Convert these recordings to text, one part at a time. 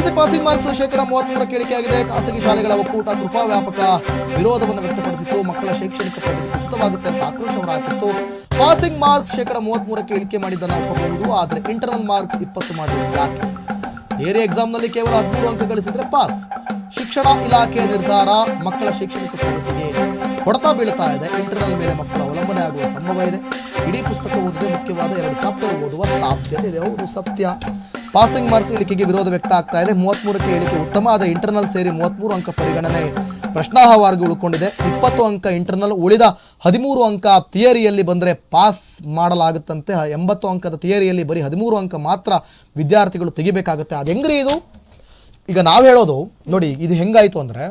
SSLC passing marks ಶೇಕಡ 33ಕ್ಕೆ ಇಳಿಕೆಯಾಗಿದೆ. ಖಾಸಗಿ ಶಾಲೆಗಳ ಒಕ್ಕೂಟ ಕೃಪಾ ವ್ಯಾಪಕ ವಿರೋಧವನ್ನು ವ್ಯಕ್ತಪಡಿಸಿತ್ತು. ಮಕ್ಕಳ ಶೈಕ್ಷಣಿಕ ಪ್ರಗತಿ ಕುಸಿತವಾಗುತ್ತೆ ಅಂತ ಆಕ್ರೋಶ ಹೊರಹಾಕಿತ್ತು. ಪಾಸಿಂಗ್ ಮಾರ್ಕ್ಸ್ ಶೇಕಡ 33ಕ್ಕೆ ಇಳಿಕೆ ಮಾಡಿದ್ದನ್ನು ಒಪ್ಪಬಹುದು, ಆದರೆ ಇಂಟರ್ನಲ್ ಮಾರ್ಕ್ಸ್ 20 ಮಾಡಿದ್ರು ಯಾಕೆ? ಥಿಯರಿ ಎಕ್ಸಾಮ್ನಲ್ಲಿ ಕೇವಲ 13 ಅಂಕ ಗಳಿಸಿದ್ರೆ ಪಾಸ್. ಶಿಕ್ಷಣ ಇಲಾಖೆಯ ನಿರ್ಧಾರ ಮಕ್ಕಳ ಶೈಕ್ಷಣಿಕ ಪ್ರಗತಿಗೆ ಹೊಡೆತ ಬೀಳ್ತಾ ಇದೆ. ಇಂಟರ್ನಲ್ ಮೇಲೆ ಮಕ್ಕಳ ಅವಲಂಬನೆ ಆಗುವ ಸಂಭವ ಇದೆ. ಇಡೀ ಪುಸ್ತಕ ಓದಿದ್ರೆ ಮುಖ್ಯವಾದ 2 ಚಾಪ್ಟರ್ ಓದುವ ಸಾಧ್ಯತೆ ಇದೆ. ಹೌದು, ಸತ್ಯ. ಪಾಸಿಂಗ್ ಮಾರ್ಕ್ಸ್ ಇಳಿಕೆಗೆ ವಿರೋಧ ವ್ಯಕ್ತ ಆಗ್ತಾ ಇದೆ. 33ಕ್ಕೆ ಇಳಿಕೆ ಉತ್ತಮ, ಆದರೆ ಇಂಟರ್ನಲ್ ಸೇರಿ 33 ಅಂಕ ಪರಿಗಣನೆ ಪ್ರಶ್ನಾರ್ಹವಾಗಿ ಉಳ್ಕೊಂಡಿದೆ. 20 ಅಂಕ ಇಂಟರ್ನಲ್, ಉಳಿದ 13 ಅಂಕ ಥಿಯರಿಯಲ್ಲಿ ಬಂದರೆ ಪಾಸ್ ಮಾಡಲಾಗುತ್ತಂತೆ. 80 ಅಂಕದ ಥಿಯರಿಯಲ್ಲಿ ಬರೀ 13 ಅಂಕ ಮಾತ್ರ ವಿದ್ಯಾರ್ಥಿಗಳು ತೆಗಿಬೇಕಾಗುತ್ತೆ. ಅದು ಹೆಂಗ್ರಿ ಇದು? ಈಗ ನಾವು ಹೇಳೋದು ನೋಡಿ, ಇದು ಹೆಂಗಾಯಿತು ಅಂದರೆ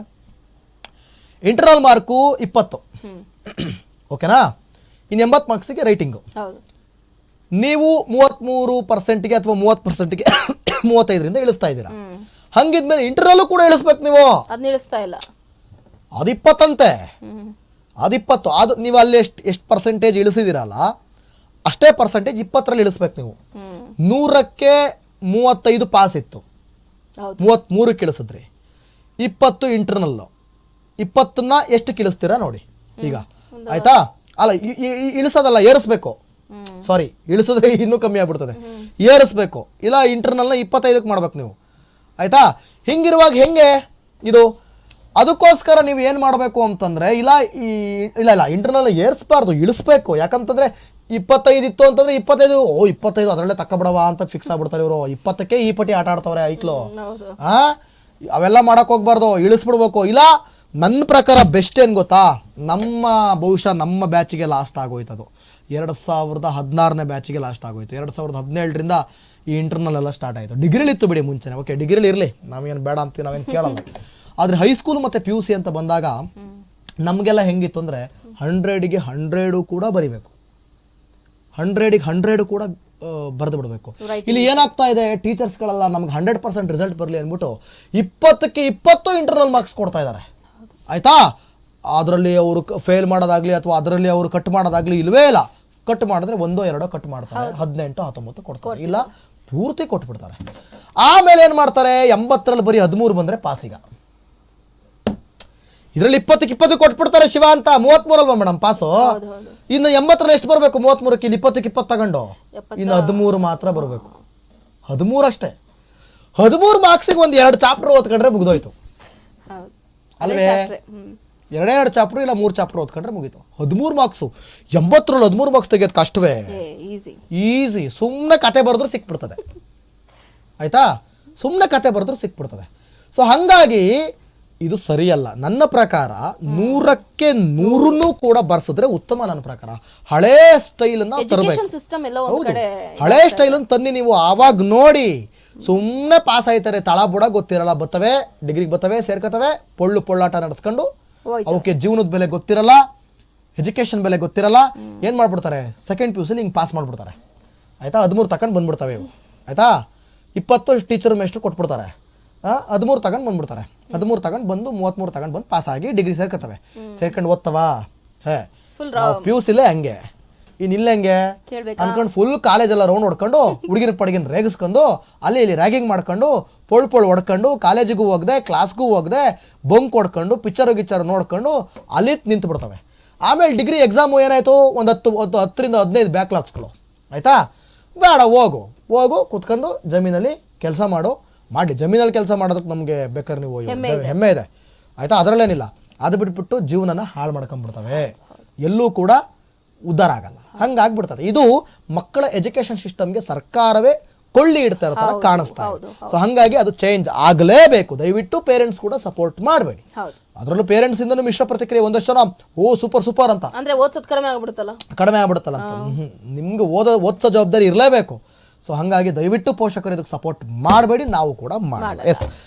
ಇಂಟರ್ನಲ್ ಮಾರ್ಕು 20, ಓಕೆನಾ? ಇನ್ನು 80 ಮಾರ್ಕ್ಸಿಗೆ ರೈಟಿಂಗು. ನೀವು 33%ಗೆ ಅಥವಾ 30%ಗೆ 35ರಿಂದ ಇಳಿಸ್ತಾ ಇದ್ದೀರಾ. ಹಂಗಿದ್ಮೇಲೆ ಇಂಟರ್ನಲ್ಲೂ ಕೂಡ ಇಳಿಸ್ಬೇಕು ನೀವು. ಅದನ್ನ ಇಳಿಸ್ತಾ ಇಲ್ಲ. ಅದು 20 ಅಂತೆ, ಅದು 20. ಅದು ನೀವು ಅಲ್ಲಿ ಎಷ್ಟು ಪರ್ಸೆಂಟೇಜ್ ಇಳಿಸಿದಿರಲ್ಲ ಅಷ್ಟೇ ಪರ್ಸೆಂಟೇಜ್ 20ರಲ್ಲಿ ಇಳಿಸ್ಬೇಕು ನೀವು. 100ಕ್ಕೆ 35 ಪಾಸ್ ಇತ್ತು, 33ಕ್ಕೆ ಇಳಿಸಿದ್ರಿ. 20 ಇಂಟರ್ನಲ್ಲು, 20ನ್ನ ಎಷ್ಟು ಇಳಿಸ್ತೀರಾ ನೋಡಿ ಈಗ, ಆಯ್ತಾ? ಅಲ್ಲ, ಇಳಿಸೋದಲ್ಲ, ಏರಿಸ್ಬೇಕು. ಸಾರಿ, ಇಳಿಸಿದ್ರೆ ಇನ್ನೂ ಕಮ್ಮಿ ಆಗ್ಬಿಡ್ತದೆ. ಏರಿಸ್ಬೇಕು. ಇಲ್ಲ, ಇಂಟರ್ನಲ್ನ 25ಕ್ಕೆ ಮಾಡ್ಬೇಕು ನೀವು, ಆಯ್ತಾ? ಹಿಂಗಿರುವಾಗ ಹೆಂಗೆ ಇದು? ಅದಕ್ಕೋಸ್ಕರ ನೀವು ಏನು ಮಾಡಬೇಕು ಅಂತಂದರೆ, ಇಲ್ಲ ಇಂಟರ್ನಲ್ ಏರಿಸಬಾರ್ದು, ಇಳಿಸ್ಬೇಕು. ಯಾಕಂತಂದರೆ 25 ಇತ್ತು ಅಂತಂದರೆ 25 ಅದರಲ್ಲೇ ತಕ್ಕಬಿಡವ ಅಂತ ಫಿಕ್ಸ್ ಆಗ್ಬಿಡ್ತಾರೆ ಇವರು. 20ಕ್ಕೆ ಈ ಪಟ್ಟಿ ಆಟ ಆಡ್ತವ್ರೆ ಐಕ್ಲು. ಅವೆಲ್ಲ ಮಾಡೋಕೆ ಹೋಗ್ಬಾರ್ದು, ಇಳಿಸ್ಬಿಡ್ಬೇಕು. ಇಲ್ಲ, ನನ್ನ ಪ್ರಕಾರ ಬೆಸ್ಟ್ ಏನು ಗೊತ್ತಾ? ಬಹುಶಃ ನಮ್ಮ ಬ್ಯಾಚಿಗೆ ಲಾಸ್ಟ್ ಆಗೋಯ್ತದು. 2016ನೇ ಬ್ಯಾಚಿಗೆ ಲಾಸ್ಟ್ ಆಗೋಯ್ತು. 2017ರಿಂದ ಈ ಇಂಟರ್ನಲ್ ಎಲ್ಲ ಸ್ಟಾರ್ಟ್ ಆಯಿತು. ಡಿಗ್ರಿಲಿತ್ತು ಬಿಡಿ ಮುಂಚೆನೆ, ಓಕೆ, ಡಿಗ್ರಿಲಿ ಇರಲಿ, ನಾವೇನು ಬೇಡ ಅಂತೀವಿ, ನಾವೇನು ಕೇಳಲ್ಲ. ಆದರೆ ಹೈಸ್ಕೂಲ್ ಮತ್ತು PUC ಅಂತ ಬಂದಾಗ ನಮಗೆಲ್ಲ ಹೆಂಗಿತ್ತು ಅಂದರೆ 100ಗೆ 100 ಕೂಡ ಬರಿಬೇಕು, 100ಗೆ 100 ಕೂಡ ಬರೆದು ಬಿಡಬೇಕು. ಇಲ್ಲಿ ಏನಾಗ್ತಾ ಇದೆ, ಟೀಚರ್ಸ್ಗಳೆಲ್ಲ ನಮ್ಗೆ 100% ರಿಸಲ್ಟ್ ಬರಲಿ ಅಂದ್ಬಿಟ್ಟು 20ಕ್ಕೆ 20 ಇಂಟರ್ನಲ್ ಮಾರ್ಕ್ಸ್ ಕೊಡ್ತಾ ಇದ್ದಾರೆ, ಆಯಿತಾ? ಅದರಲ್ಲಿ ಅವರು ಫೇಲ್ ಮಾಡೋದಾಗಲಿ ಅಥವಾ ಅದರಲ್ಲಿ ಅವರು ಕಟ್ ಮಾಡೋದಾಗಲಿ ಇಲ್ಲವೇ ಇಲ್ಲ. ಕಟ್ ಮಾಡಿದ್ರೆ 1-2 ಕಟ್ ಮಾಡ್ತಾರೆ, 18-19 ಕೊಡ್ತಾರೆ, ಇಲ್ಲ ಪೂರ್ತಿ ಕೊಟ್ಬಿಡ್ತಾರೆ. ಆಮೇಲೆ ಏನು ಮಾಡ್ತಾರೆ, 80ರಲ್ಲಿ ಬರೀ 13 ಬಂದರೆ ಪಾಸಿಗ. ಇದರಲ್ಲಿ 20ಕ್ಕೆ 20 ಕೊಟ್ಬಿಡ್ತಾರೆ ಶಿವ ಅಂತ. 33 ಅಲ್ವಾ ಮೇಡಮ್ ಪಾಸು? ಇನ್ನು 80ರಲ್ಲಿ ಎಷ್ಟು ಬರಬೇಕು? 33ಕ್ಕೆ ಇಲ್ಲಿ 20ಕ್ಕೆ 20 ತಗೊಂಡು ಇನ್ನು 13 ಮಾತ್ರ ಬರಬೇಕು. 13 ಅಷ್ಟೇ. 13 ಮಾರ್ಕ್ಸಿಗೆ 1-2 ಚಾಪ್ಟರ್ ಓದ್ಕೊಂಡ್ರೆ ಮುಗಿದೋಯ್ತು ಅಲ್ವೇ? 2 ಚಾಪ್ಟರ್ ಇಲ್ಲ 3 ಚಾಪ್ಟರ್ ಓದ್ಕೊಂಡ್ರೆ ಮುಗೀತು. 13 ಮಾರ್ಕ್ಸು. 80ರಲ್ಲಿ 13 ಮಾರ್ಕ್ಸ್ ತೆಗೆಯೋದು ಕಷ್ಟವೇ? ಈಸಿ. ಸುಮ್ಮನೆ ಕತೆ ಬರೆದ್ರು ಸಿಕ್ಬಿಡ್ತದೆ, ಆಯ್ತಾ? ಸುಮ್ಮನೆ ಕತೆ ಬರೆದ್ರು ಸಿಕ್ಬಿಡ್ತದೆ. ಸೊ ಹಾಗಾಗಿ ಇದು ಸರಿಯಲ್ಲ ನನ್ನ ಪ್ರಕಾರ. 100ಕ್ಕೆ 100 ಕೂಡ ಬರ್ಸಿದ್ರೆ ಉತ್ತಮ ನನ್ನ ಪ್ರಕಾರ. ಹಳೇ ಸ್ಟೈಲನ್ನು ತರಬೇಕು. ಹೌದು, ಹಳೇ ಸ್ಟೈಲನ್ನು ತನ್ನಿ ನೀವು. ಆವಾಗ ನೋಡಿ, ಸುಮ್ಮನೆ ಪಾಸ್ ಆಯ್ತಾರೆ, ತಳ ಬುಡ ಗೊತ್ತಿರಲ್ಲ, ಬರ್ತವೆ ಡಿಗ್ರಿಗೆ ಬರ್ತವೆ, ಸೇರ್ಕೋತವೆ, ಪೊಳ್ಳಾಟ ನಡೆಸ್ಕೊಂಡು ಅವಕ್ಕೆ ಜೀವನದ ಬೆಲೆ ಗೊತ್ತಿರಲ್ಲ, ಎಜುಕೇಷನ್ ಬೆಲೆ ಗೊತ್ತಿರಲ್ಲ. ಏನು ಮಾಡ್ಬಿಡ್ತಾರೆ, ಸೆಕೆಂಡ್ PUC ಹಿಂಗೆ ಪಾಸ್ ಮಾಡಿಬಿಡ್ತಾರೆ, ಆಯಿತಾ? 13 ತಗೊಂಡು ಬಂದ್ಬಿಡ್ತವೆ ಇವು, ಆಯಿತಾ? 20 ಟೀಚರ್ ಮೇಸ್ಟ್ರು ಕೊಟ್ಬಿಡ್ತಾರೆ, 13 ತಗೊಂಡು ಬಂದ್ಬಿಡ್ತಾರೆ. 13 ತಗೊಂಡು ಬಂದು 33 ತಗೊಂಡು ಬಂದು ಪಾಸ್ ಆಗಿ ಡಿಗ್ರಿ ಸೇರ್ಕೊತವೆ. ಸೇರ್ಕೊಂಡು ಓದ್ತವಾ? PUCಲೇ ಹಂಗೆ. ಇನ್ನಿಲ್ಲ ಹೆಂಗೆ ಅನ್ಕೊಂಡು ಫುಲ್ ಕಾಲೇಜೆಲ್ಲ ರೌಂಡ್ ಹೊಡ್ಕೊಂಡು ಹುಡುಗಿನ ಪಡಗಿನ ರೇಗಿಸ್ಕೊಂಡು ಅಲ್ಲಿ ಇಲ್ಲಿ ರ್ಯಾಗಿಂಗ್ ಮಾಡ್ಕೊಂಡು ಪೊಳ್ ಹೊಡ್ಕೊಂಡು ಕಾಲೇಜಿಗೂ ಹೋಗದೆ, ಕ್ಲಾಸ್ಗೂ ಹೋಗದೆ, ಬಂಕ್ ಹೊಡ್ಕೊಂಡು ಗಿಚ್ಚರ್ ನೋಡ್ಕೊಂಡು ಅಲ್ಲಿ ನಿಂತು ಬಿಡ್ತವೆ. ಆಮೇಲೆ ಡಿಗ್ರಿ ಎಕ್ಸಾಮು ಏನಾಯಿತು, ಒಂದು 10ರಿಂದ 15 ಬ್ಯಾಕ್ಲಾಗ್ಸ್ಗಳು, ಆಯಿತಾ? ಬೇಡ, ಹೋಗು ಕೂತ್ಕೊಂಡು ಜಮೀನಲ್ಲಿ ಕೆಲಸ ಮಾಡಿ. ಜಮೀನಲ್ಲಿ ಕೆಲಸ ಮಾಡೋದಕ್ಕೆ ನಮಗೆ ಬೇಕಾದ್ರೆ ನೀವು ಹೆಮ್ಮೆ ಇದೆ, ಆಯಿತಾ? ಅದರಲ್ಲೇನಿಲ್ಲ. ಅದು ಬಿಟ್ಬಿಟ್ಟು ಜೀವನನ ಹಾಳು ಮಾಡ್ಕೊಂಡ್ಬಿಡ್ತವೆ, ಎಲ್ಲೂ ಕೂಡ ಉದ್ಧಾರ ಆಗಲ್ಲ. ಹಂಗಾಗ್ಬಿಡ್ತದೆ. ಇದು ಮಕ್ಕಳ ಎಜುಕೇಷನ್ ಸಿಸ್ಟಮ್ಗೆ ಸರ್ಕಾರವೇ ಕೊಳ್ಳಿ ಇಡ್ತಾ ಇರೋ ಥರ ಕಾಣಿಸ್ತಾ ಇದೆ. ಸೊ ಹಾಗಾಗಿ ಅದು ಚೇಂಜ್ ಆಗಲೇಬೇಕು. ದಯವಿಟ್ಟು ಪೇರೆಂಟ್ಸ್ ಕೂಡ ಸಪೋರ್ಟ್ ಮಾಡಬೇಡಿ. ಅದರಲ್ಲೂ ಪೇರೆಂಟ್ಸ್ ಇಂದನೂ ಮಿಶ್ರ ಪ್ರತಿಕ್ರಿಯೆ. ಒಂದಷ್ಟು ಜನ ಸೂಪರ್ ಅಂತ, ಕಡಿಮೆ ಆಗ್ಬಿಡುತ್ತಲ್ಲ ಅಂತ. ನಿಮ್ಗೆ ಓದಿಸೋ ಜವಾಬ್ದಾರಿ ಇರಲೇಬೇಕು. ಸೊ ಹಾಗಾಗಿ ದಯವಿಟ್ಟು ಪೋಷಕರು ಇದಕ್ಕೆ ಸಪೋರ್ಟ್ ಮಾಡಬೇಡಿ, ನಾವು ಕೂಡ ಮಾಡಲ್ಲ. ಎಸ್.